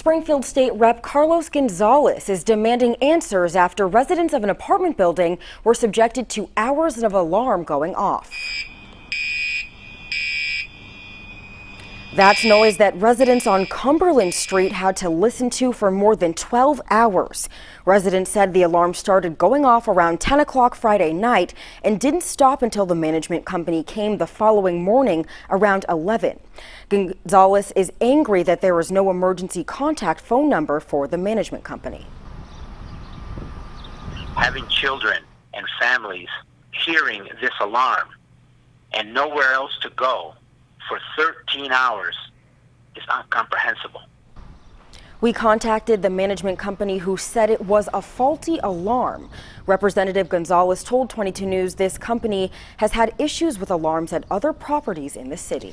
Springfield State Rep Gonzalez is demanding answers after residents of an apartment building were subjected to hours of alarm going off. That's noise that residents on Cumberland Street had to listen to for more than 12 hours. Residents said the alarm started going off around 10 o'clock Friday night and didn't stop until the management company came the following morning around 11. Gonzalez is angry that there is no emergency contact phone number for the management company. Having children and families hearing this alarm and nowhere else to go for 13 hours is incomprehensible. We contacted the management company who said it was a faulty alarm. Representative Gonzalez told 22 News this company has had issues with alarms at other properties in the city.